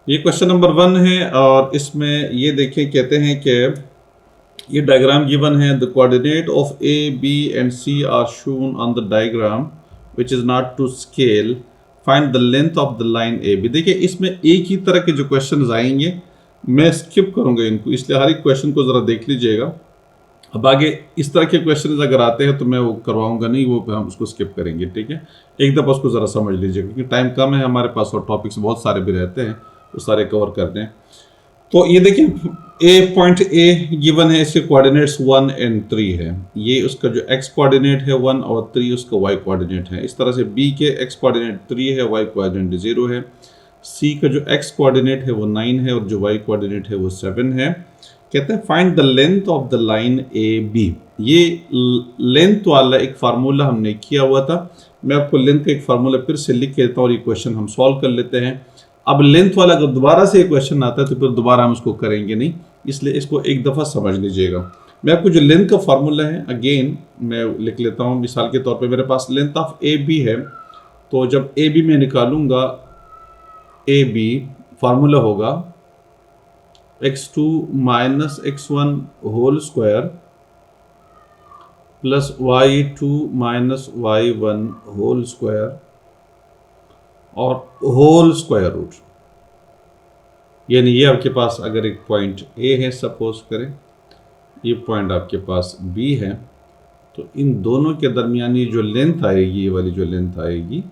ये question number 1 है और इसमें ये देखिए कहते हैं कि ये डायग्राम गिवन है। The coordinate of A B and C are shown on the diagram which is not to scale, find the length of the line A B. देखिए इसमें एक ही तरह के जो क्वेश्चन आएंगे, मैं स्किप करूंगा इनको, इसलिए हर एक क्वेश्चन को जरा देख लीजिएगा। अब आगे इस तरह के क्वेश्चन अगर आते हैं तो मैं वो करवाऊंगा नहीं, वो हम उसको स्किप करेंगे, ठीक है। एक दफ़ा उसको ज़रा समझ लीजिए क्योंकि टाइम कम है हमारे पास और टॉपिक्स बहुत सारे भी रहते हैं, वो सारे कवर करने हैं। तो ये देखिए ए पॉइंट ए गिवन है, इसके कोऑर्डिनेट्स 1 एंड 3 है। ये उसका जो एक्स कोऑर्डिनेट है 1 और 3 उसका वाई कोऑर्डिनेट है। इस तरह से बी के एक्स कोऑर्डिनेट 3 है, वाई कोऑर्डिनेट 0 है। सी का जो एक्स कोऑर्डिनेट है वो 9 है और जो वाई कोऑर्डिनेट है वो 7 है। कहते हैं find the length of the line A B. ये लेंथ वाला एक फार्मूला हमने किया हुआ था, मैं आपको लेंथ का एक फार्मूला फिर से लिख के देता हूँ और ये क्वेश्चन हम सॉल्व कर लेते हैं। अब लेंथ वाला अगर दोबारा से एक क्वेश्चन आता है तो फिर दोबारा हम उसको करेंगे नहीं, इसलिए इसको एक दफ़ा समझ लीजिएगा। मैं आपको जो लेंथ का फार्मूला है अगेन मैं लिख लेता हूँ। मिसाल के तौर पे मेरे पास लेंथ ऑफ ए बी है, तो जब ए बी मैं निकालूंगा, ए बी फार्मूला होगा x2 minus x1 whole square plus y2 minus y1 whole square और होल स्क्वायर रूट। यानी ये आपके पास अगर एक पॉइंट A है, सपोज करें ये पॉइंट आपके पास B है, तो इन दोनों के दरमियान ये जो लेंथ आएगी, ये वाली जो लेंथ आएगी,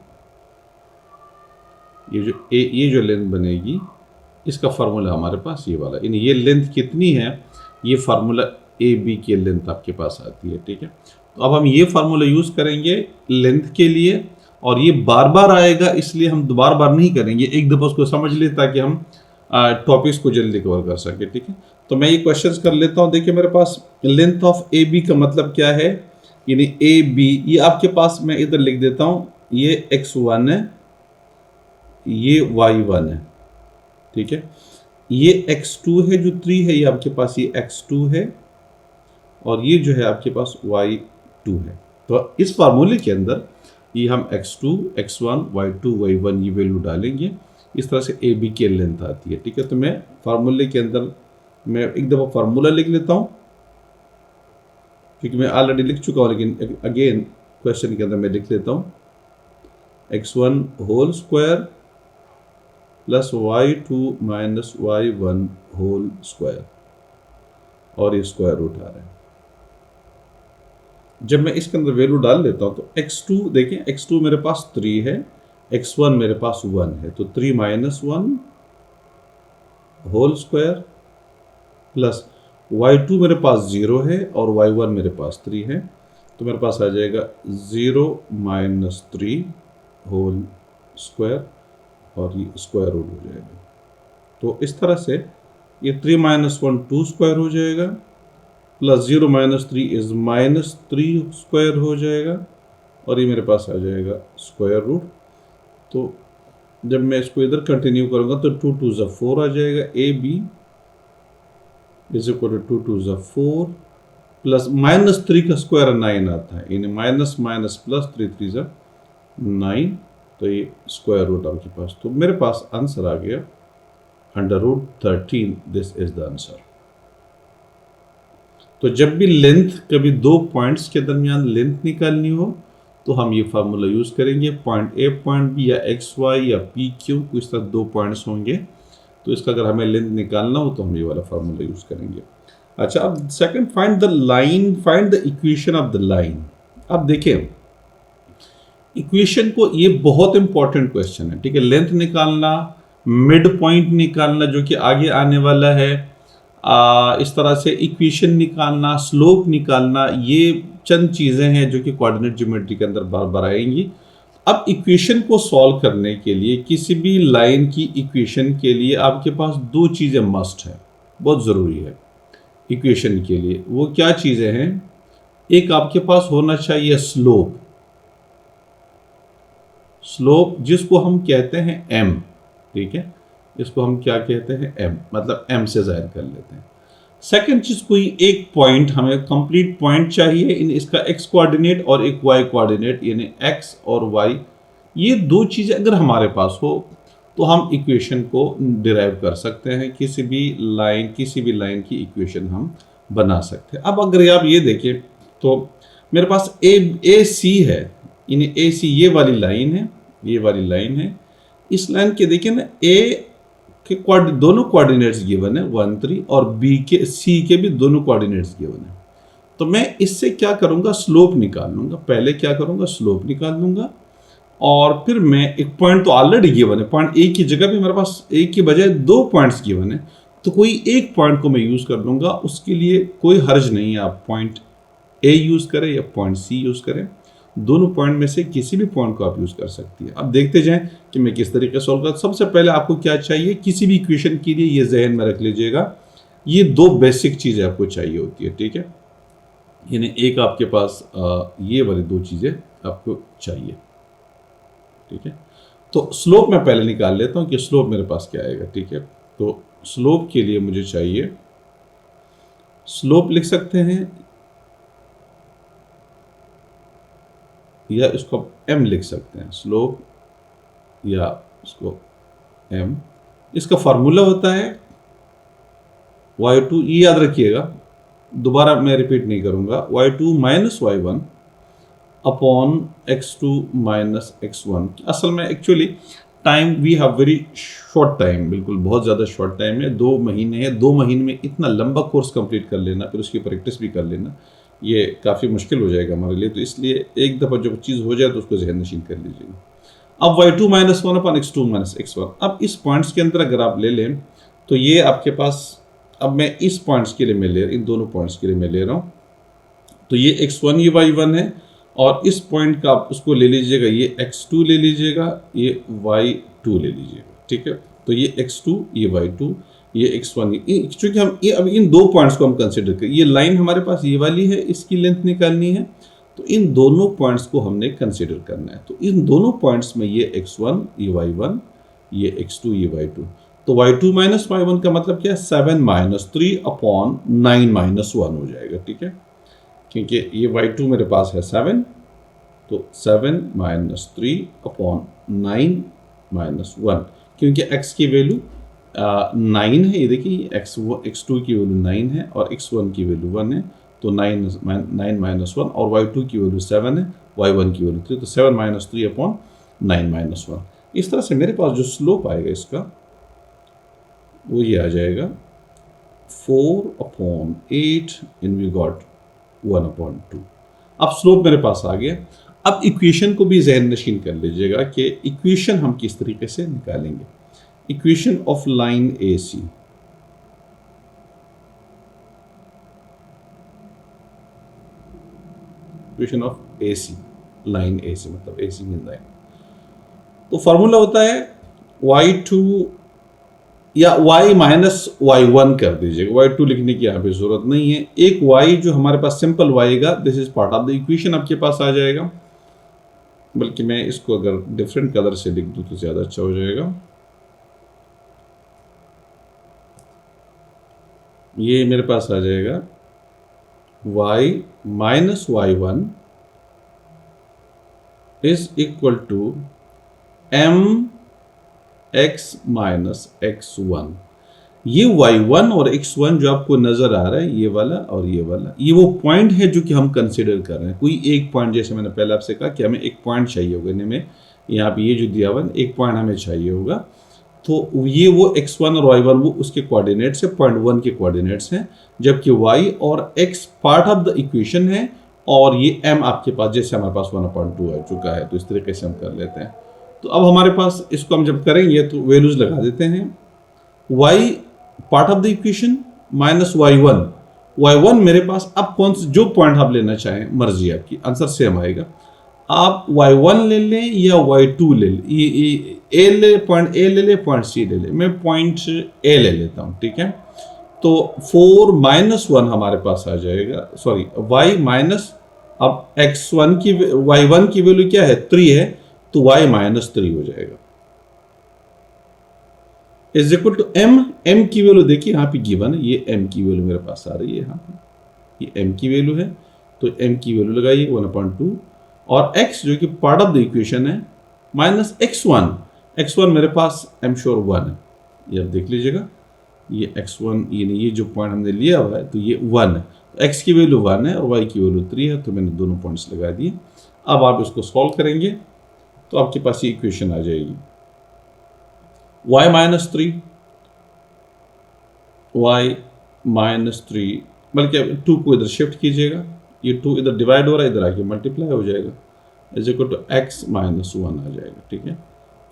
ये जो लेंथ बनेगी, इसका फार्मूला हमारे पास ये वाला, यानी ये लेंथ कितनी है, ये फार्मूला ए बी की लेंथ आपके पास आती है, ठीक है। तो अब हम ये फार्मूला यूज़ करेंगे लेंथ के लिए और ये बार बार आएगा, इसलिए हम दोबारा बार नहीं करेंगे, एक दफ़ा उसको समझ ले ताकि हम टॉपिक्स को जल्दी कवर कर सके, ठीक है। तो मैं ये क्वेश्चंस कर लेता हूँ। देखिए मेरे पास लेंथ ऑफ ए बी का मतलब क्या है, यानी ए बी, ये आपके पास मैं इधर लिख देता हूँ, ये x1 है, ये y1 है, ठीक है। ये x2 है, जो 3 है, ये आपके पास ये x2 है और ये जो है आपके पास y2 है। तो इस फार्मूले के अंदर ये हम x2, x1, y2, y1 ये वैल्यू डालेंगे, इस तरह से ए बी की लेंथ आती है, ठीक है। तो मैं फार्मूले के अंदर मैं एक दफ़ा फार्मूला लिख लेता हूँ क्योंकि मैं ऑलरेडी लिख चुका हूँ, लेकिन अगेन क्वेश्चन के अंदर मैं लिख लेता हूँ x1 whole square plus y2 minus y1 whole square और ये स्क्वायर रूट आ रहा है। जब मैं इसके अंदर वैल्यू डाल लेता हूँ तो x2 देखें, x2 मेरे पास 3 है, x1 मेरे पास 1 है, तो 3 minus 1 whole square plus y2 मेरे पास 0 है और y1 मेरे पास 3 है, तो मेरे पास आ जाएगा 0 माइनस 3 होल स्क्वायर और ये स्क्वायर रूट हो जाएगा। तो इस तरह से ये 3 माइनस 1 2 स्क्वायर हो जाएगा plus 0 minus 3 is minus 3 square हो जाएगा और ये मेरे पास आ जाएगा स्क्वायर रूट। तो जब मैं इसको इधर कंटिन्यू करूँगा तो 2 2 ज़ा 4 आ जाएगा। A B is equal to 2 2 ज़ा 4 प्लस माइनस 3 का स्क्वायर 9 आता है, यानी माइनस माइनस प्लस 3 3 ज़ा 9, तो ये स्क्वायर रूट आपके पास। तो मेरे पास आंसर आ गया √13, दिस इज द आंसर। तो जब भी लेंथ, कभी दो पॉइंट्स के दरमियान लेंथ निकालनी हो तो हम ये फार्मूला यूज़ करेंगे, पॉइंट ए पॉइंट बी या एक्स वाई या पी क्यू, कुछ तरह दो पॉइंट्स होंगे, तो इसका अगर हमें लेंथ निकालना हो तो हम ये वाला फार्मूला यूज़ करेंगे। अच्छा, अब second, find the line, find the equation of the line. अब देखिए इक्वेशन को, ये बहुत इंपॉर्टेंट क्वेश्चन है, ठीक है। लेंथ निकालना, मिड पॉइंट निकालना जो कि आगे आने वाला है, इस तरह से इक्वेशन निकालना, स्लोप निकालना, ये चंद चीज़ें हैं जो कि कोऑर्डिनेट ज्योमेट्री के अंदर बार बार आएंगी। अब इक्वेशन को सॉल्व करने के लिए, किसी भी लाइन की इक्वेशन के लिए आपके पास दो चीज़ें मस्ट है, बहुत ज़रूरी है इक्वेशन के लिए। वो क्या चीज़ें हैं? एक आपके पास होना चाहिए स्लोप, स्लोप जिसको हम कहते हैं m, ठीक है। इसको हम क्या कहते हैं? m, मतलब m से जाहिर कर लेते हैं। सेकंड चीज, कोई एक पॉइंट, हमें कंप्लीट पॉइंट चाहिए, इन इसका x कोऑर्डिनेट और एक y कोऑर्डिनेट, यानी x और y, ये दो चीजें अगर हमारे पास हो तो हम इक्वेशन को डिराइव कर सकते हैं, किसी भी लाइन की इक्वेशन हम बना सकते हैं। अब अगर आप ये देखिए तो मेरे पास ए सी है, यानी ए सी ये वाली लाइन है। इस लाइन के देखिए ना, ए के दोनों कोऑर्डिनेट्स गिवन है 1 3, और बी के सी के भी दोनों कोऑर्डिनेट्स गिवन है। तो मैं इससे क्या करूंगा, स्लोप निकाल लूंगा। पहले क्या करूंगा, स्लोप निकाल लूंगा, और फिर मैं एक पॉइंट तो ऑलरेडी गिवन है, पॉइंट ए की जगह पे मेरे पास एक की बजाय 2 पॉइंट्स गिवन है, तो कोई एक पॉइंट को मैं यूज कर लूंगा। उसके लिए कोई हर्ज नहीं है, आप पॉइंट ए यूज करें या पॉइंट सी यूज करें, दोनों पॉइंट में से किसी भी पॉइंट को आप यूज कर सकती है। अब देखते जाएं कि मैं किस तरीके से सॉल्व करता। सबसे पहले आपको क्या चाहिए, किसी भी इक्वेशन के लिए ये जहन में रख लीजिएगा, ये 2 बेसिक चीजें आपको चाहिए होती है, ठीक है। यानी एक आपके पास ये वाली 2 चीजें आपको चाहिए, ठीक है। तो स्लोप मैं पहले निकाल लेता हूं कि स्लोप मेरे पास क्या आएगा, ठीक है। तो स्लोप के लिए मुझे चाहिए, स्लोप लिख सकते हैं या इसको m लिख सकते हैं, स्लोप या इसको m। इसका फॉर्मूला होता है y2, ये याद रखिएगा, दोबारा मैं रिपीट नहीं करूंगा, y2 minus y1 upon x2 minus x1। असल में actually time we have very short time, बिल्कुल बहुत ज़्यादा शॉर्ट टाइम है, 2 महीने है। 2 महीने में इतना लंबा कोर्स कंप्लीट कर लेना, फिर उसकी प्रैक्टिस भी कर लेना, ये काफ़ी मुश्किल हो जाएगा हमारे लिए। तो इसलिए एक दफ़ा जब चीज़ हो जाए तो उसको जहन नशीन कर लीजिएगा। अब y2 minus 1 upon x2 minus x1। अब इस पॉइंट्स के अंदर अगर आप ले लें तो ये आपके पास, अब मैं इस पॉइंट्स के लिए मैं इन दोनों पॉइंट्स के लिए मैं ले रहा हूँ, तो ये x1 ये y1 है, और इस पॉइंट का आप उसको ले लीजिएगा, ये x2 ले लीजिएगा, ये y2 ले लीजिएगा, ठीक है। तो ये x2 ये y2 ये x1, चूंकि हम ये अब इन 2 पॉइंट्स को हम कंसिडर करें, ये लाइन हमारे पास ये वाली है, इसकी लेंथ निकालनी है, तो इन दोनों पॉइंट्स को हमने कंसिडर करना है। तो इन दोनों पॉइंट्स में ये x1 ये y1 ये x2 ये y2, तो y2 माइनस y1 का मतलब क्या है, 7 माइनस 3 अपॉन 9 माइनस 1 हो जाएगा, ठीक है। क्योंकि ये y2 मेरे पास है 7, तो 7 माइनस 3 अपॉन 9 माइनस 1, क्योंकि x की वैल्यू 9 है, ये देखिए x2 की वैल्यू 9 है और x1 की वैल्यू 1 है, तो 9 माइनस 1, और y2 की वैल्यू 7 है, y1 की वैल्यू 3, तो 7 माइनस 3 अपॉन 9 माइनस 1। इस तरह से मेरे पास जो स्लोप आएगा इसका वो ये आ जाएगा 4 upon 8 in we got 1 upon 2। अब स्लोप मेरे पास आ गया। अब इक्वेशन को भी जहन नशीन कर लीजिएगा कि इक्वेशन हम किस तरीके से निकालेंगे। Equation of line A C, equation of A C, line A C मतलब ए सी मीन लाइन, तो फॉर्मूला होता है y2 या y माइनस y1 कर दीजिएगा, y2 लिखने की यहाँ पे जरूरत नहीं है। एक y जो हमारे पास सिंपल y आएगा, this is part of the equation आपके पास आ जाएगा। बल्कि मैं इसको अगर डिफरेंट कलर से लिख दूं तो ज्यादा अच्छा हो जाएगा। ये मेरे पास आ जाएगा y minus y1 is equal to m x minus x1। ये y1 और x1 जो आपको नजर आ रहा है, ये वाला और ये वाला, ये वो पॉइंट है जो कि हम कंसिडर कर रहे हैं। कोई एक पॉइंट, जैसे मैंने पहले आपसे कहा कि हमें एक पॉइंट चाहिए होगा, यानी में यहाँ पे ये जो दिया हुआ एक पॉइंट हमें चाहिए होगा, तो ये वो x1 और y1 वो उसके कोऑर्डिनेट्स है, पॉइंट 1 के कोऑर्डिनेट्स हैं, जबकि y और x part of the equation है, और ये m आपके पास, जैसे हमारे पास 1/2 आ चुका है, तो इस तरीके से हम कर लेते हैं। तो अब हमारे पास इसको हम जब करेंगे तो वैल्यूज लगा देते हैं। y part of the equation minus y1 मेरे पास, अब कौन सा जो पॉइंट आप लेना चाहें मर्जी आपकी, आंसर सेम आएगा। आप y1 ले लें या y2 ले लें, पॉइंट a ले लें, पॉइंट c ले लें, मैं पॉइंट a ले लेता हूं, ठीक है। तो 4 माइनस 1 हमारे पास आ जाएगा, सॉरी y माइनस, अब x1 की y1 की वैल्यू क्या है 3 है, तो y माइनस 3 हो जाएगा, इज इक्वल टू m की वैल्यू देखिए यहाँ पे गिवन है, ये m की वैल्यू मेरे पास आ रही है, यहाँ पे ये m की वैल्यू है, तो m की वैल्यू लगाइए 1/2, और x जो कि पार्ट ऑफ द इक्वेशन है माइनस x1, x1 मेरे पास आई एम श्योर 1 है, ये आप देख लीजिएगा, ये x1 ये जो पॉइंट हमने लिया हुआ है तो ये 1 है, तो x की वैल्यू 1 है और y की वैल्यू 3 है, तो मैंने दोनों पॉइंट्स लगा दिए। अब आप इसको सॉल्व करेंगे तो आपके पास ये इक्वेशन आ जाएगी, y माइनस 3 बल्कि 2 को इधर शिफ्ट कीजिएगा, ये 2 इधर डिवाइड हो रहा है, इधर आके मल्टीप्लाई हो जाएगा, is equal to x minus 1 आ जाएगा। ठीक है,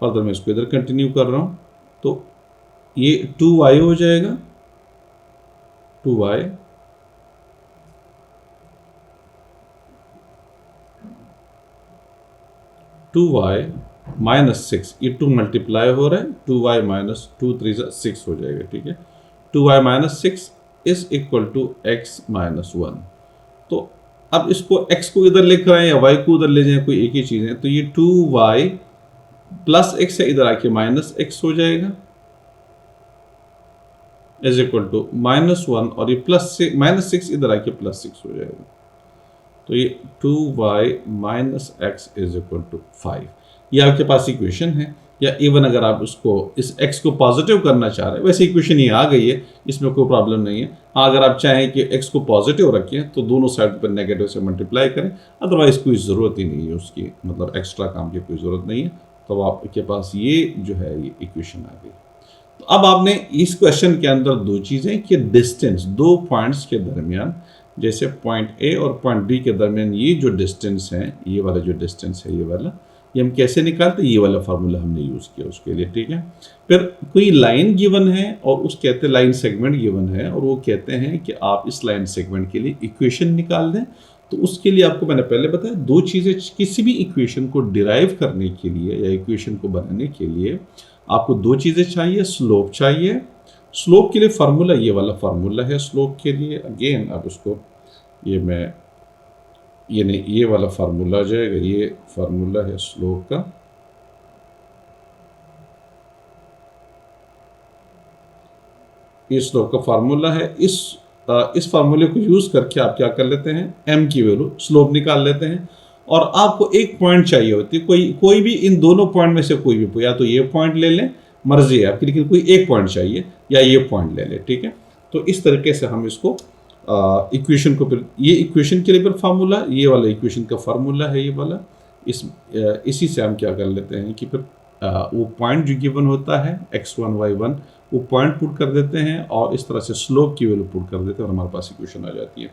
फर्दर मैं इसको इधर कंटिन्यू कर रहा हूँ, तो ये 2y हो जाएगा, 2y माइनस 6, ये 2 मल्टीप्लाई हो रहा है, 2y माइनस 2 3 6 हो जाएगा। ठीक है, 2y minus 6 is equal to x minus 1। तो अब इसको x को इधर लिख रहे हैं या y को उधर ले जाएं, कोई एक ही चीज़ है, तो ये 2y प्लस x है, इधर आके माइनस x हो जाएगा, इज इक्वल टू माइनस 1, और ये प्लस माइनस 6 इधर आके प्लस 6 हो जाएगा, तो ये 2y minus x is equal to 5। ये आपके पास इक्वेशन है, या इवन अगर आप उसको इस x को पॉजिटिव करना चाह रहे हैं, वैसे इक्वेशन ये आ गई है, इसमें कोई प्रॉब्लम नहीं है। हाँ, अगर आप चाहें कि x को पॉजिटिव रखें तो दोनों साइड पर नेगेटिव से मल्टीप्लाई करें, अदरवाइज कोई ज़रूरत ही नहीं है उसकी, मतलब एक्स्ट्रा काम की कोई ज़रूरत नहीं है। तो आपके पास ये जो है ये इक्वेशन आ गई। तो अब आपने इस क्वेश्चन के अंदर दो चीज़ें कि डिस्टेंस, दो पॉइंट्स के दरमियान, जैसे पॉइंट ए और पॉइंट बी के दरमियान ये जो डिस्टेंस है, ये वाला जो डिस्टेंस है, ये वाला, ये हम कैसे निकालते हैं, ये वाला फार्मूला हमने यूज़ किया उसके लिए। ठीक है, फिर कोई लाइन गिवन है और उस कहते हैं लाइन सेगमेंट गिवन है, और वो कहते हैं कि आप इस लाइन सेगमेंट के लिए इक्वेशन निकाल दें। तो उसके लिए आपको मैंने पहले बताया, दो चीज़ें, किसी भी इक्वेशन को डिराइव करने के लिए या इक्वेशन को बनाने के लिए आपको दो चीज़ें चाहिए, स्लोप चाहिए। स्लोप के लिए फार्मूला ये वाला फार्मूला है, स्लोप के लिए अगेन आप उसको, ये मैं, ये नहीं, ये वाला फार्मूला आ जाएगा, ये फार्मूला है स्लोप का, ये स्लोप का फार्मूला है। इस फार्मूले को यूज़ करके आप क्या कर लेते हैं, m की वैल्यू स्लोप निकाल लेते हैं, और आपको एक पॉइंट चाहिए होती है, कोई भी इन दोनों पॉइंट में से कोई भी, या तो ये पॉइंट ले लें, मर्जी है आपकी, लेकिन कोई एक पॉइंट चाहिए, या ये पॉइंट ले लें। ठीक है, तो इस तरीके से हम इसको इक्वेशन को, फिर ये इक्वेशन के लिए फिर फार्मूला, ये वाला इक्वेशन का फार्मूला है ये वाला, इसी से हम क्या कर लेते हैं कि फिर वो पॉइंट जो गिवन होता है x1 y1, वो पॉइंट पुट कर देते हैं और इस तरह से स्लोप की वैल्यू पुट कर देते हैं और हमारे पास इक्वेशन आ जाती है।